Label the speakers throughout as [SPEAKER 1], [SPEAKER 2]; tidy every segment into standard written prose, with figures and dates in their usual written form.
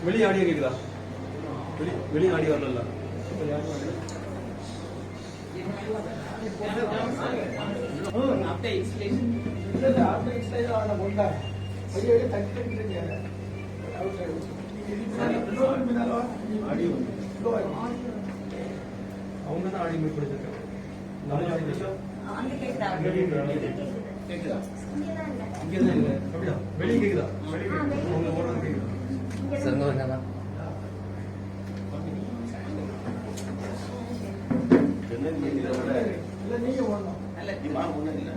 [SPEAKER 1] வெளியே ஆடியோ கேக்குதா? வெளியே ஆடியோ வரல.
[SPEAKER 2] after installation ஆன போண்டா வெளியே தட்டி தட்டிங்க outside ஆடியோ அவங்க தான் ஆடியோ மீட் பண்ணிருக்காங்க. நம்ம ஆடியோ
[SPEAKER 3] அங்க கேக்குதா?
[SPEAKER 2] கேக்குதா?
[SPEAKER 3] இங்க தான் இல்ல.
[SPEAKER 1] இங்க தான் இல்ல. அப்படியே வெளியே கேக்குதா? அவங்க போறது கேக்குதா?
[SPEAKER 3] சங்க வந்தானா?
[SPEAKER 2] இல்ல நீங்க வரணும்.
[SPEAKER 4] இல்ல நீ வா முன்ன இல்ல.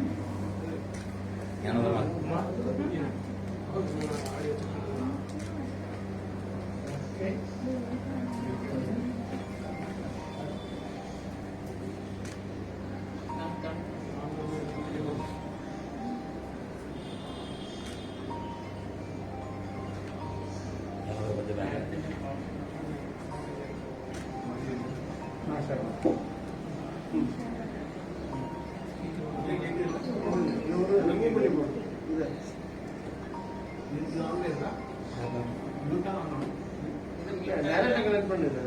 [SPEAKER 4] கனெக்ட் பண்ணுங்க.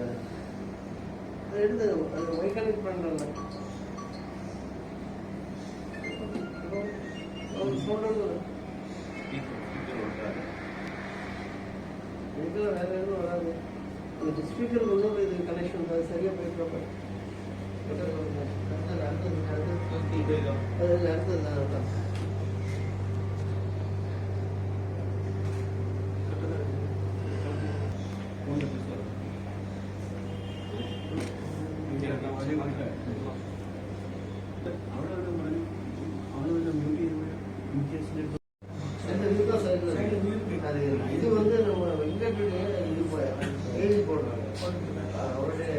[SPEAKER 4] எடுத்து அது ஒய் கனெக்ட் பண்றேன். இதுல வேற எதுவும் வராது. இந்த ஸ்பீக்கர் உள்ள இது கனெக்ஷன் சரியா போயிட்டு இருக்கோம். அடுத்தது இது வந்து நம்ம வெங்கடேஷ் இது எழுதி போடுறாங்க. அவருடைய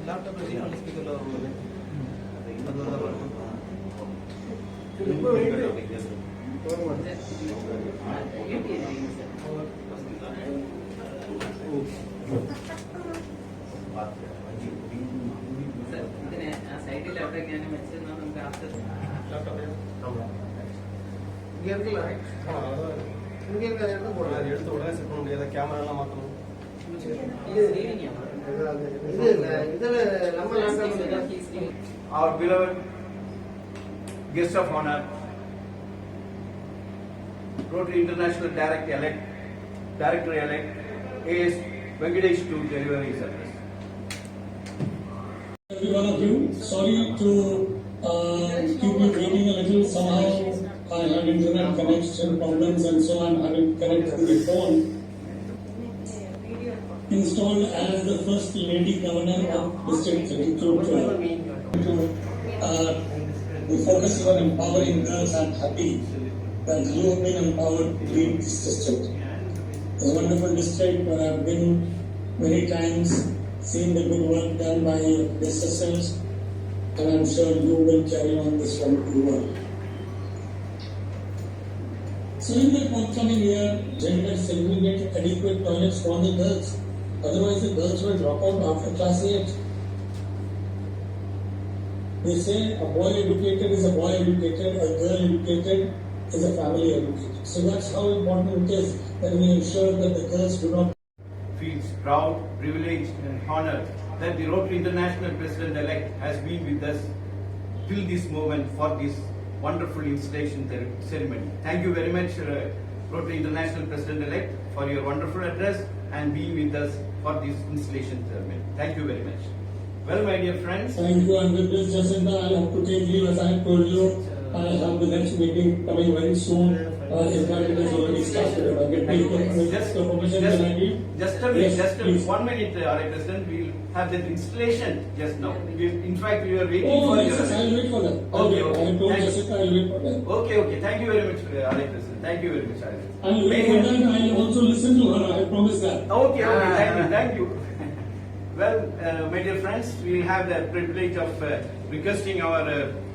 [SPEAKER 1] லேப்டாப்ல ஸ்பீக்கர்ல வருது.
[SPEAKER 2] സൈഡിൽ അവിടെ ഞാൻ വെച്ചിരുന്ന നമുക്ക് ആഫ്റ്റർ
[SPEAKER 4] இங்க இருக்குல்ல இங்க இருக்க எடுத்து போடுறேன்.
[SPEAKER 1] அது எடுத்து உடனே செட் பண்ண முடியாது. கேமரா எல்லாம் மாத்தணும்.
[SPEAKER 4] Our beloved guest of honor, Rotary International Director-elect A.S. Venkatesh to deliver his address.
[SPEAKER 5] Every one of you, sorry to keep you waiting a little. Somehow I had internet connection problems and so I'm having connect to the phone. Installed as the first lady governor of District 32. We focus on empowering girls. I'm happy that you have been empowered to lead this district. It's a wonderful district where I've been many times, seen the good work done by your predecessors, and I'm sure you will carry on this wonderful work. So in the forthcoming year, gender segregated adequate toilets for the girls. Otherwise the girls will drop out after class 8. They say a boy educated is a boy educated, a girl educated is a family educated. So that's how important it is that we ensure that the girls do not
[SPEAKER 4] Feels proud, privileged and honored that the Rotary International President-elect has been with us till this moment for this wonderful installation ceremony. Thank you very much, Rotary International President-elect, for your wonderful address and being with us for this installation ceremony. Thank you very much. Well, my dear friends.
[SPEAKER 5] Thank you, and with this, Jacinta, I'll have to take leave as I told you. I have the next meeting coming very soon. In fact, it has already started. I get
[SPEAKER 4] Just
[SPEAKER 5] the permission that I need.
[SPEAKER 4] Just a minute,
[SPEAKER 5] Yes, please.
[SPEAKER 4] 1 minute, President. We will have that installation just now. In fact, we are waiting for
[SPEAKER 5] Yes,
[SPEAKER 4] your.
[SPEAKER 5] I'll wait for that.
[SPEAKER 4] Okay,
[SPEAKER 5] I
[SPEAKER 4] okay.
[SPEAKER 5] told
[SPEAKER 4] Thank you.
[SPEAKER 5] Jessica I'll wait for that.
[SPEAKER 4] Okay. Thank you very much, President. Thank you very much, President.
[SPEAKER 5] I'll wait for that. I'll also listen to her. I promise that.
[SPEAKER 4] Okay. Thank you. Well, my dear friends, we will have the privilege of requesting our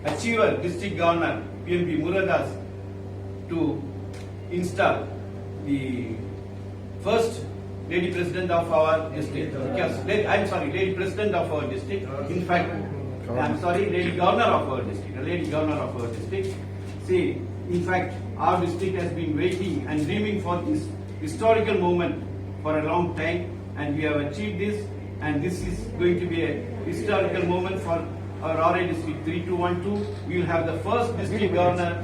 [SPEAKER 4] achiever, District Governor, PNP Muradas, to install the first Lady President of our district. Yes, I'm sorry, Lady President of our district. In fact, I'm sorry, Lady Governor of our district. Lady Governor of our district. See, in fact, our district has been waiting and dreaming for this historical moment for a long time, and we have achieved this. And this is going to be a historical moment for our RA district 3212. We will have the first district governor,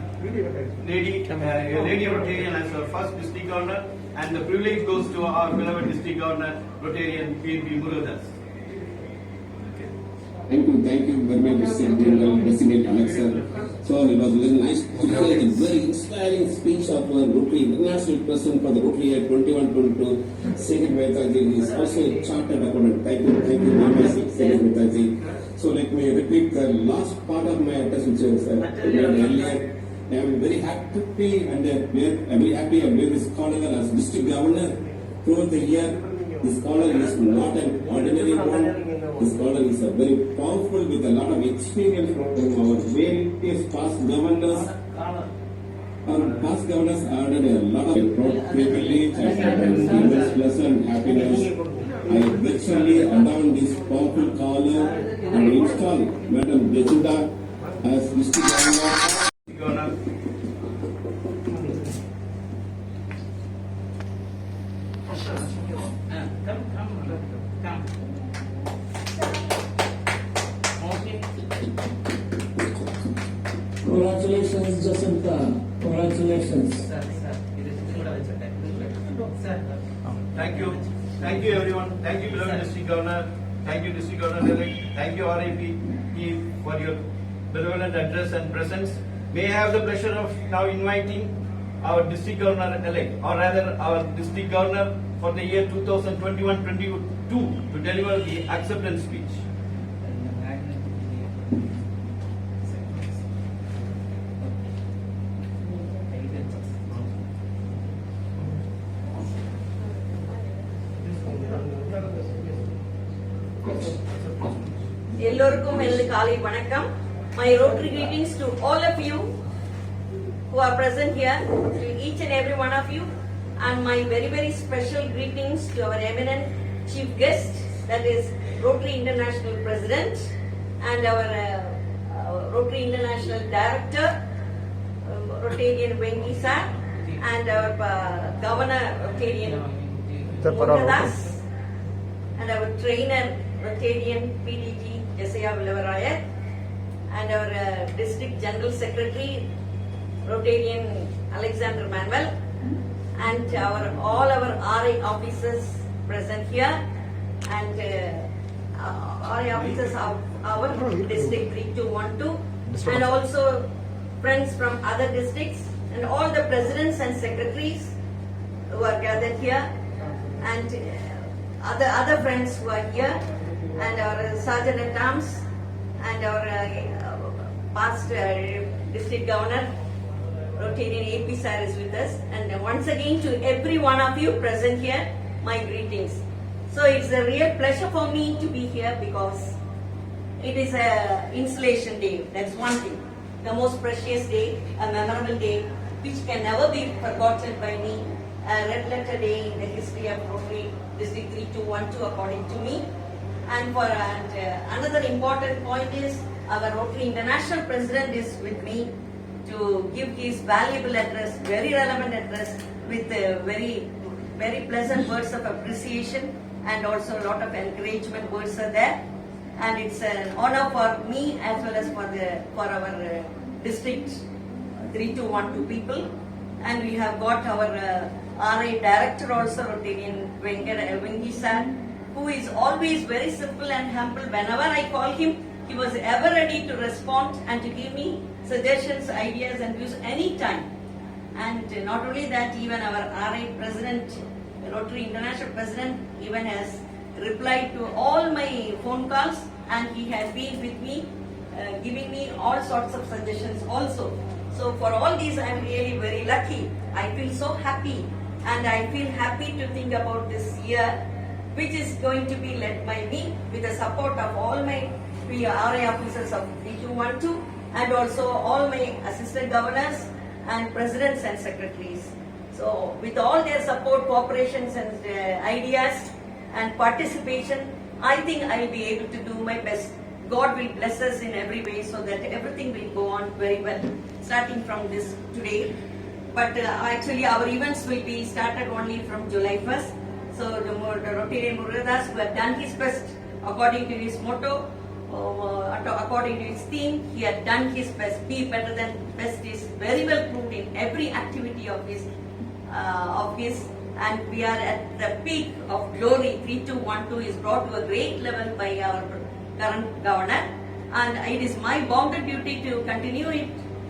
[SPEAKER 4] Lady Rotarian as our first district governor, and the privilege goes to our beloved district governor, Rotarian PNP Murugadas.
[SPEAKER 6] Thank you very much, Mr. General President Alexa. So it was very nice to hear the very inspiring speech of our Rotary International President for the Rotary year 21-22, Sekar Mehtaji. Is also a chartered accountant. Thank you very much, Sekar Mehtaji. So let me repeat the last part of my address, earlier. I am very happy and very happy and very scholar as district governor throughout the year. The scholar is not an ordinary one. The scholar is a very powerful with a lot of experience from our various past governors. Our past governors added a lot of privilege and immense pleasure and happiness. I virtually adopt this powerful scholar and install Madam Jachinda as district governor.
[SPEAKER 2] Come. Okay.
[SPEAKER 5] Congratulations, Jacinta. Congratulations.
[SPEAKER 2] Sir, Sir.
[SPEAKER 4] Thank you everyone. Thank you beloved district governor. Thank you district governor elect. Thank you RIP for your benevolent address and presence. May I have the pleasure of now inviting our district governor elect, or rather our district governor for the year 2021-22 to deliver the acceptance speech.
[SPEAKER 3] எல்லோருக்கும் எனது காலை வணக்கம். My Rotary greetings to all of you who are present here, to each and every one of you, and my very special greetings to our eminent chief guest, that is Rotary International President and our Rotary International Director, Rotarian Vengi sir, and our Governor Rotarian Murugadas, and our trainer Rotarian PDG Yesaya Vilavaraya, and our District General Secretary Rotarian Alexander Manuel, and all our RA officers present here, and RA officers of our District 3212, and also friends from other districts, and all the presidents and secretaries who are gathered here, and other friends who are here, and our Sergeant at Arms, and our past district governor Rotarian AP sir is with us, and once again to every one of you present here, my greetings. So it's a real pleasure for me to be here because it is a installation day. That's one thing, the most precious day, a memorable day, which can never be forgotten by me. A red letter day in the history of Rotary District 3212, according to me. And another important point is our Rotary International President is with me to give his valuable address, very relevant address, with very pleasant words of appreciation, and also a lot of encouragement words are there. And it's an honor for me as well as for our district 3212 people. And we have got our RA director also, Rotarian Vengi sir, who is always very simple and humble. Whenever I call him, he was ever ready to respond and to give me suggestions, ideas and views anytime. And not only that, even our RA president, Rotary International President, even has replied to all my phone calls, and he has been with me, giving me all sorts of suggestions also. So for all these, I am really very lucky. I feel so happy, and I feel happy to think about this year, which is going to be led by me with the support of all my RA officers of 3212, and also all my assistant governors and presidents and secretaries. So with all their support, cooperations and ideas and participation, I think I will be able to do my best. God will bless us in every way so that everything will go on very well, starting from this today. But actually our events will be started only from July 1st. So the Rotarian Murugadas, who have done his best according to his motto, according to his theme, he had done his best. Be better than best is very well proved in every activity of his. And we are at the peak of glory. 3212 is brought to a great level by our current governor, and it is my bounden duty to continue it.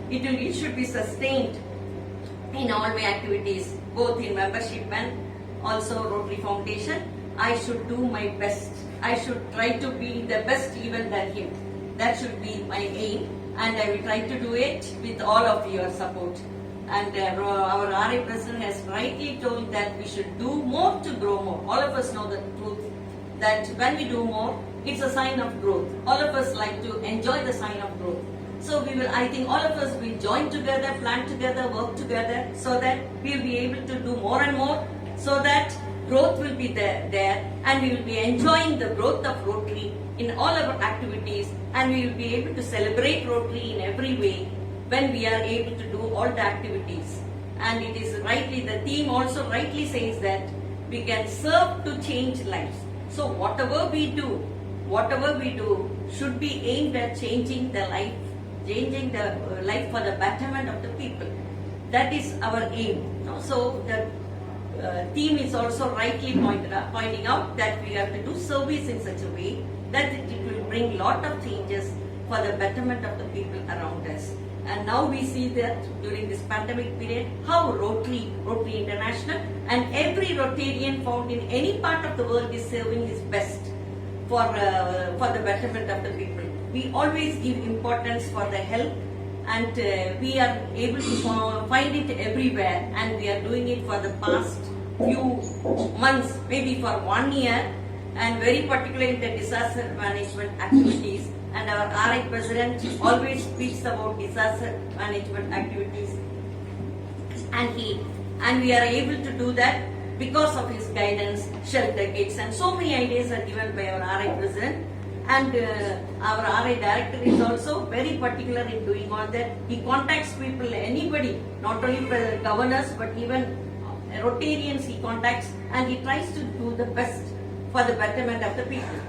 [SPEAKER 3] It should be sustained in all my activities, both in membership and also Rotary Foundation. I should do my best. I should try to be the best even than him. That should be my aim, and I will try to do it with all of your support. And our RA President has rightly told that we should do more to grow more. All of us know the truth that when we do more, it's a sign of growth. All of us like to enjoy the sign of growth. So I think all of us will join together, plan together, work together so that we'll be able to do more and more, so that growth will be there and we will be enjoying the growth of Rotary in all our activities, and we will be able to celebrate Rotary in every way when we are able to do all the activities. And it is rightly, the theme also rightly says that we can serve to change lives. So whatever we do should be aimed at changing the life for the betterment of the people. That is our aim. So the theme is also rightly pointing out that we have to do service in such a way that it will bring lot of changes for the betterment of the people around us. And now we see that during this pandemic period, how Rotary International and every Rotarian found in any part of the world is serving his best for the betterment of the people. We always give importance for the health, and we are able to find it everywhere, and we are doing it for the past few months, maybe for 1 year, and very particularly in the disaster management activities. And our RI President always speaks about disaster management activities, and we are able to do that because of his guidance, shelter kits, and so many ideas are given by our RI President. And our RI Director is also very particular in doing all that. He contacts people, anybody, not only governors but even Rotarians he contacts, and he tries to do the best for the betterment of the people.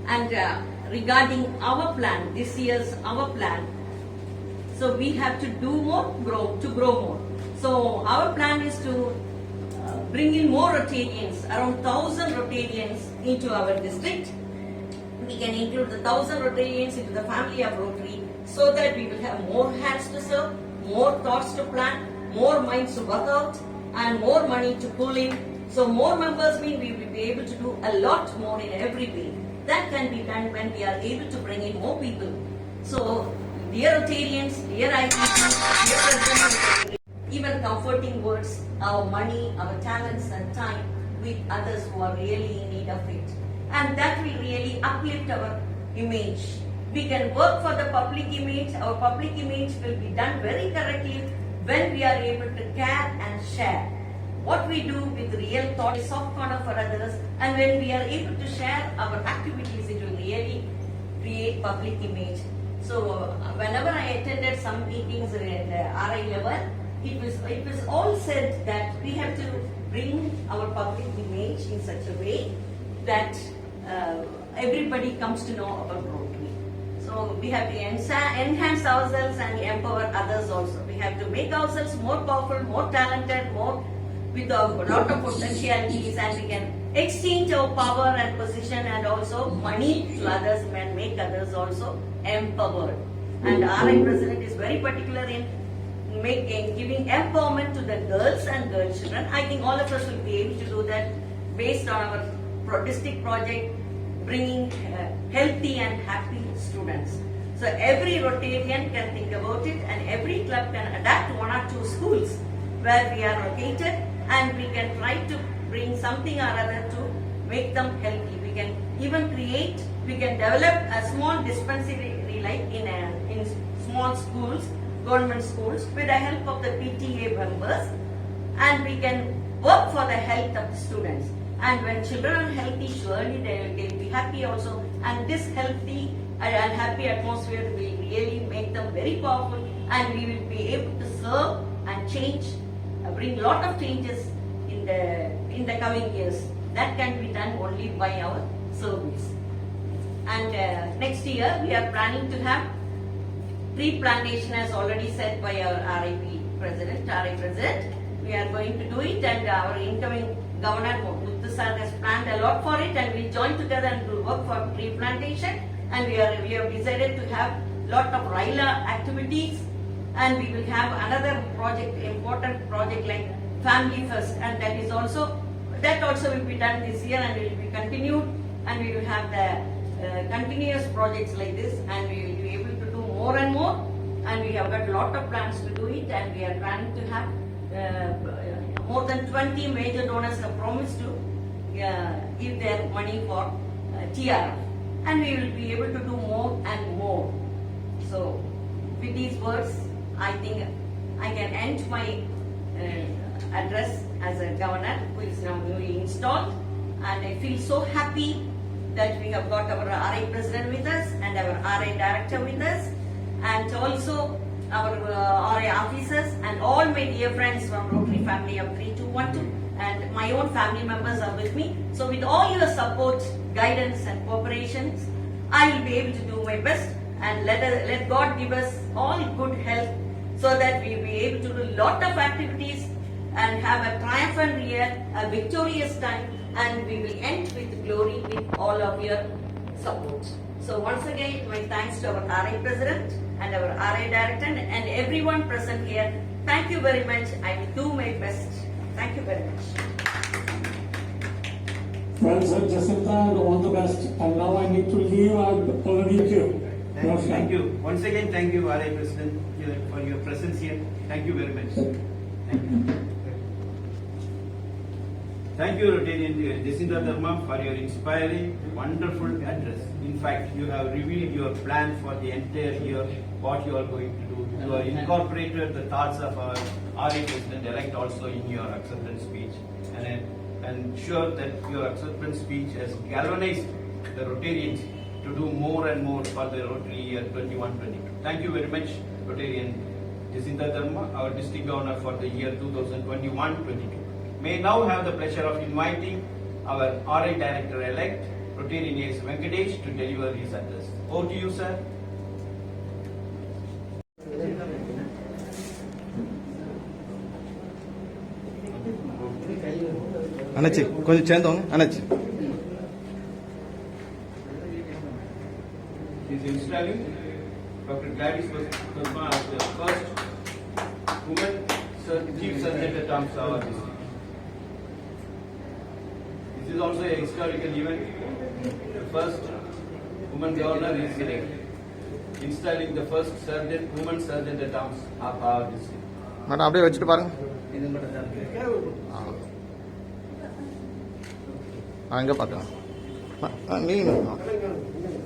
[SPEAKER 3] And regarding our plan, this year's our plan, so we have to do more, grow more. So our plan is to bring in more Rotarians, around 1,000 Rotarians into our district. We can include the 1,000 Rotarians into the family of Rotary, so that we will have more hands to serve, more thoughts to plan, more minds to work out, and more money to pull in. So more members mean we will be able to do a lot more in every way. That can be done when we are able to bring in more people. So dear Rotarians, dear IPP, dear President, even comforting words, our money, our talents and time with others who are really in need of it. And that will really uplift our image. We can work for the public image. Our public image will be done very correctly when we are able to care and share. What we do with real thought is soft corner for others, and when we are able to share our activities, it will really create public image. So whenever I attended some meetings at RI level, it was all said that we have to bring our public image in such a way that everybody comes to know about Rotary. So we have to enhance ourselves and empower others also. We have to make ourselves more powerful, more talented, more with a lot of potentialities, and we can exchange our power and position and also money to others and make others also empowered. And RI President is very particular in giving empowerment to the girls and girl children. I think all of us will be able to do that based on our district project, bringing healthy and happy students. So every Rotarian can think about it, and every club can adapt 1 or 2 schools where we are located, and we can try to bring something or other to make them healthy. We can even develop a small dispensary like in small schools government schools with the help of the PTA members, and we can work for the health of the students. And when children are healthy, surely they'll be happy also. And this healthy and happy atmosphere will really make them very powerful, and we will be able to serve and change, bring a lot of changes in the coming years. That can be done only by our service. And next year we are planning to have tree plantation, as already said by our RI President. We are going to do it, and our incoming Governor Muthu sir has planned a lot for it, and we join together and will work for tree plantation. And we have decided to have lot of RILA activities, and we will have another project, important project like Family First, and that also will be done this year, and it will be continued, and we will have the continuous projects like this, and we will be able to do more and more, and we have got a lot of plans to do it, and we are planning to have more than 20 major donors have promised to give their money for TRF, and we will be able to do more and more. So with these words, I think I can end my address as a governor who is now newly installed, and I feel so happy that we have got our RI President with us and our RI Director with us, and also our RI officers and all my dear friends from Rotary family of 3212, and my own family members are with me. So with all your support, guidance and cooperations, I will be able to do my best, and let God give us all good health so that we will be able to do a lot of activities and have a triumphant year, a victorious time, and we will end with glory with all of your support. So once again, my thanks to our RI President and our RI Director and everyone present here. Thank you very much. I will do my best. Thank you very much.
[SPEAKER 5] Friends of Jacinta, all the best. And now I need to leave. I'll already you.
[SPEAKER 4] Thank you. Once again, thank you, RI President, for your presence here. Thank you very much. Thank you. Thank you, Rotarian Jacinta Dharma, for your inspiring, wonderful address. In fact, you have revealed your plan for the entire year, what you are going to do. You have incorporated the thoughts of our RI President-elect also in your acceptance speech. And I'm sure that your acceptance speech has galvanized the Rotarians to do more and more for the Rotary year 21-22. Thank you very much, Rotarian Jacinta Dharma, our district governor for the year 2021-22. May now have the pleasure of inviting our RI Director-elect, Rotarian A.S. Venkatesh, to deliver his address. Over to you, sir.
[SPEAKER 1] அண்ணாச்சி கொஞ்சம் சேர்ந்தவங்க அண்ணாச்சி.
[SPEAKER 4] Is installing Dr. Gladys Verma as the first woman chief surgeon at Tamsawa district. This is also a historical event. The first woman governor is installing the first woman surgeon at Tamsawa district.
[SPEAKER 1] Madam அப்படியே வச்சுட்டு பாருங்க. அங்கே பார்க்கலாம். நீங்கள்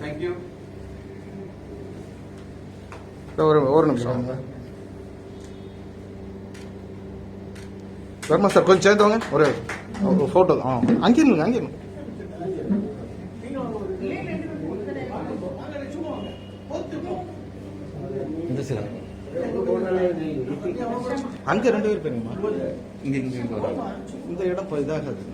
[SPEAKER 4] Thank you.
[SPEAKER 1] ஒரு நிமிஷம் Verma sir கொஞ்சம் சேர்ந்தவங்க ஒரு ஃபோட்டோ அங்கே இருங்க அங்கே இருங்க. இந்த சார் அங்கே 2 பேர் போயிருங்கம்மா. இங்கே இந்த இடம் இப்போ இதாகாது.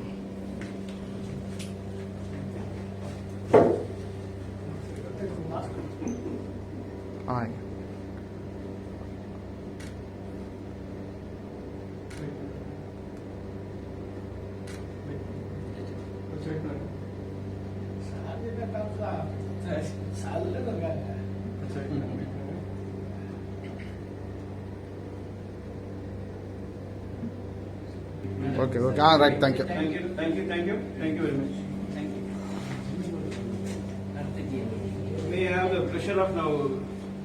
[SPEAKER 1] Okay. Right. Thank you.
[SPEAKER 4] Thank you very much. Thank you. May I have the pleasure of now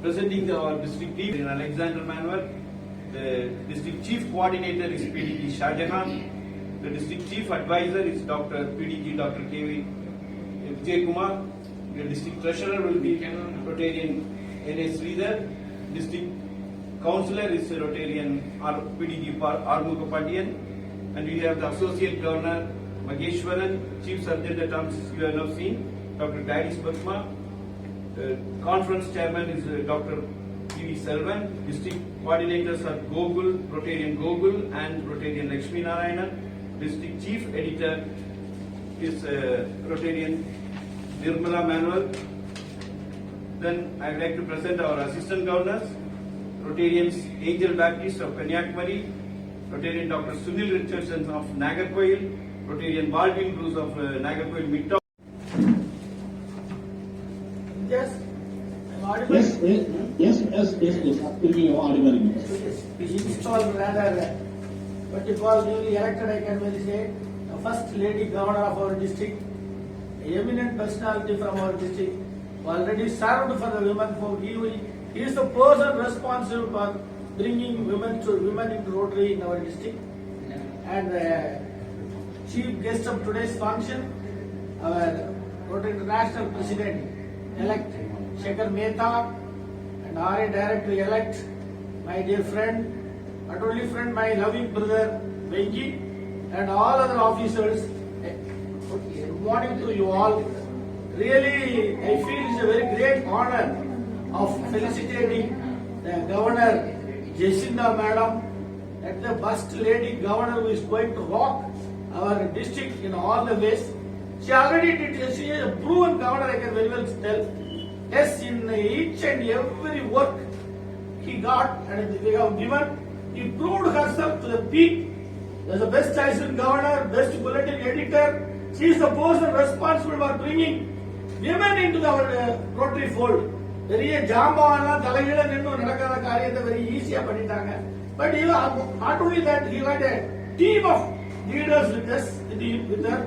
[SPEAKER 4] presenting our district chief in Alexander Manwar. The district chief coordinator is PDG Shahjahan. The district chief advisor is PDG Dr. K.V. Vijay Kumar. The district treasurer will be Rotarian N.A. Sridhar. District Councillor is Rotarian PDG Armugapadian, and we have the Associate Governor Mageshwaran, Chief Surgeon at Arms you have now seen, Dr. Gladys Burma. Conference Chairman is Dr. P.V. Selvan. District coordinators are Gogul, Rotarian Gogul and Rotarian Lakshmi Narayanan. District Chief Editor is Rotarian Nirmala Manuel. Then I would like to present our Assistant Governors, Rotarians Angel Baptist of Kanyakumari, Rotarian Dr. Sunil Richardson of Nagarkoil, Rotarian Baldwin Bruce of Nagarkoil Midtown.
[SPEAKER 7] Yes, I'm audible.
[SPEAKER 5] Yes, absolutely, you are audible.
[SPEAKER 7] Installed rather, what you call newly elected, I can very say, the first lady governor of our district, eminent personality from our district, already served for the women folk. He is the person responsible for bringing women into Rotary in our district. And chief guest of today's function, our Rotary International President-elect Shekhar Mehta, and RA Director-elect, my dear friend, not only friend, my loving brother Venki, and all other officers. Good morning to you all. Really, I feel it's a very great honor of felicitating the Governor Jacinda Madam, at the first lady governor who is going to rock our district in all the ways. She already did. She is a proven governor, I can very well tell. Yes, in each and every work he got and we have given, he proved herself to the peak. As the best assistant governor, best bulletin editor, she is the person responsible for bringing women into our Rotary fold. பெரிய ஜாம்பவான்லாம் தலைகீழ நின்று நடக்காத காரியத்தை very easy பண்ணிட்டாங்க. But not only that, he had a team of leaders with us, with her,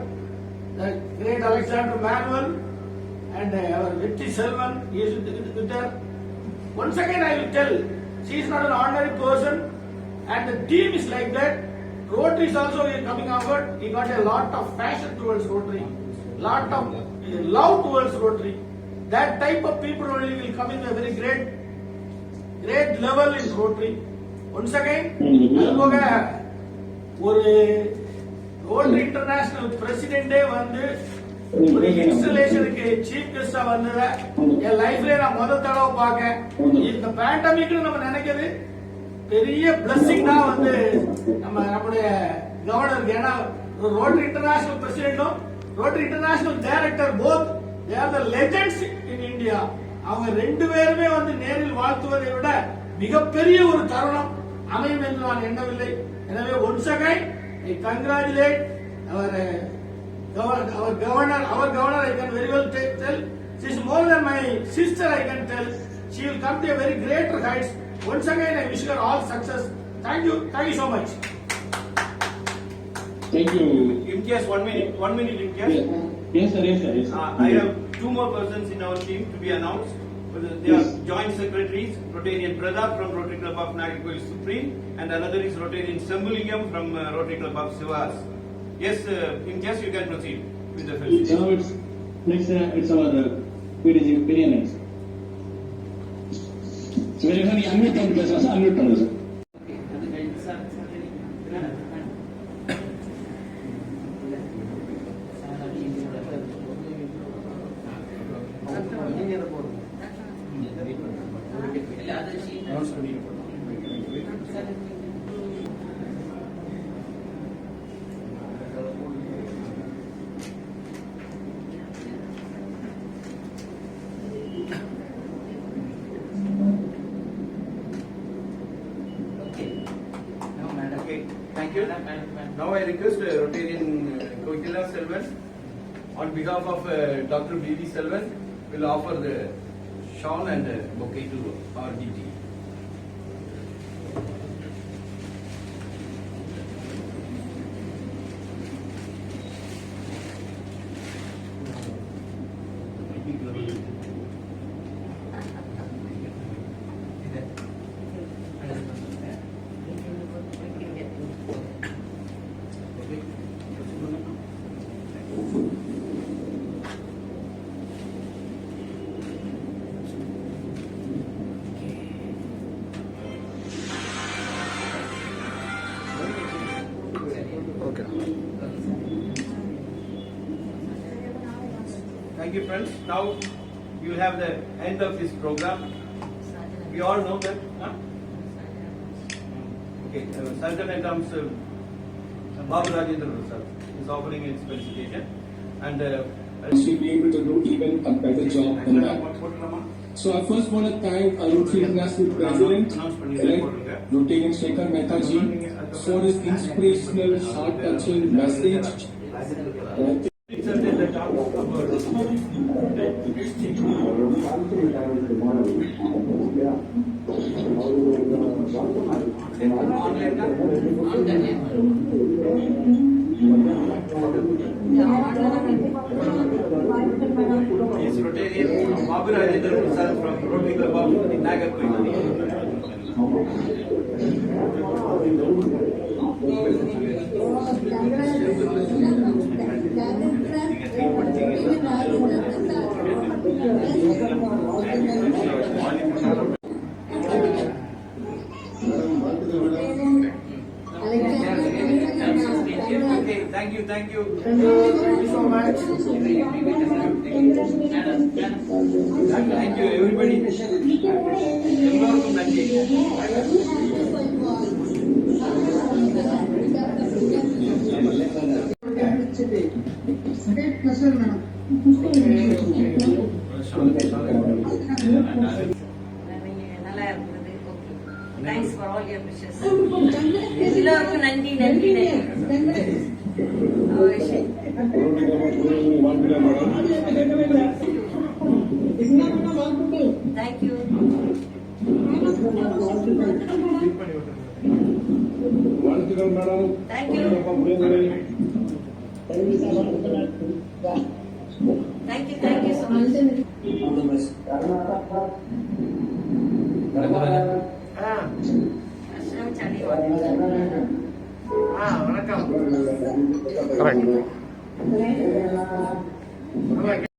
[SPEAKER 7] the great Alexander Manuel and our Vitti Selvan, he is with her. Once again I will tell, she is not an ordinary person, and the team is like that. Rotary is also coming forward. He got a lot of passion towards Rotary, lot of love towards Rotary. That type of people only will come in a very great level in Rotary. Once again, அதுபோக ஒரு rotary international பிரசிடென்டே வந்து ஒரு இன்ஸ்டலேஷனுக்கு chief கெஸ்டா வந்தத என் லைஃப்ல நான் முதல் தடவை பார்க்க. இந்த பேண்டமிக்னு நம்ம நினைக்கிறது பெரிய பிளஸிங் தான் வந்து நம்முடைய கவர்னருக்கு. ஏன்னா ரோட்டரி இன்டர்நேஷனல் பிரசிடென்டும் rotary international director both they are the legends in India. அவங்க ரெண்டு பேருமே வந்து நேரில் வாழ்த்துவதை விட மிகப்பெரிய ஒரு தருணம் அமையும் என்று நான் எண்ணவில்லை. எனவே once again I congratulate our governor. Our governor, I can very well tell, she is more than my sister, I can tell. She will come to a very greater heights. Once again I wish her all success. Thank you so much.
[SPEAKER 5] Thank you.
[SPEAKER 4] In case, one minute in case.
[SPEAKER 5] Yes, sir.
[SPEAKER 4] I have two more persons in our team to be announced. They are joint secretaries, Rotarian Pradap from Rotary Club of Nagarkoil Supreme, and another is Rotarian Sambulingam from Rotary Club of Sivas. Yes, in case you can proceed with the felicitation.
[SPEAKER 5] Now it's our PDG opinion. So very unmute on sir. Unmute on sir.
[SPEAKER 4] Okay, thank you. Now I request Rotarian Kokila Selvan, on behalf of Dr. B.V. Selvan, will offer the shawl and bouquet to our DT. Thank you, friends. Now you have the end of this program. We all know that. Huh? Okay, Sergeant at Arms Babu Rajendra Prasad is offering his felicitation, and
[SPEAKER 5] She'll be able to do even a better job than that. So I first want to thank our Rotary International President, Lieutenant Shekhar Mehta ji, for his inspirational, heart-touching message.
[SPEAKER 4] Is Rotarian Babu Rajendra Prasad from Rotary Club of Nagarkoil. Okay, thank you.
[SPEAKER 7] Thank you so much.
[SPEAKER 4] Thank you, everybody. Everyone,
[SPEAKER 3] நல்லா இருந்தது. Okay. Thanks for all your wishes. எல்லாருக்கும் நன்றி நன்றி நன்றி. அவசியம். Thank you. Thank you. Thank you so much. Ashram Chandi.
[SPEAKER 7] வணக்கம்.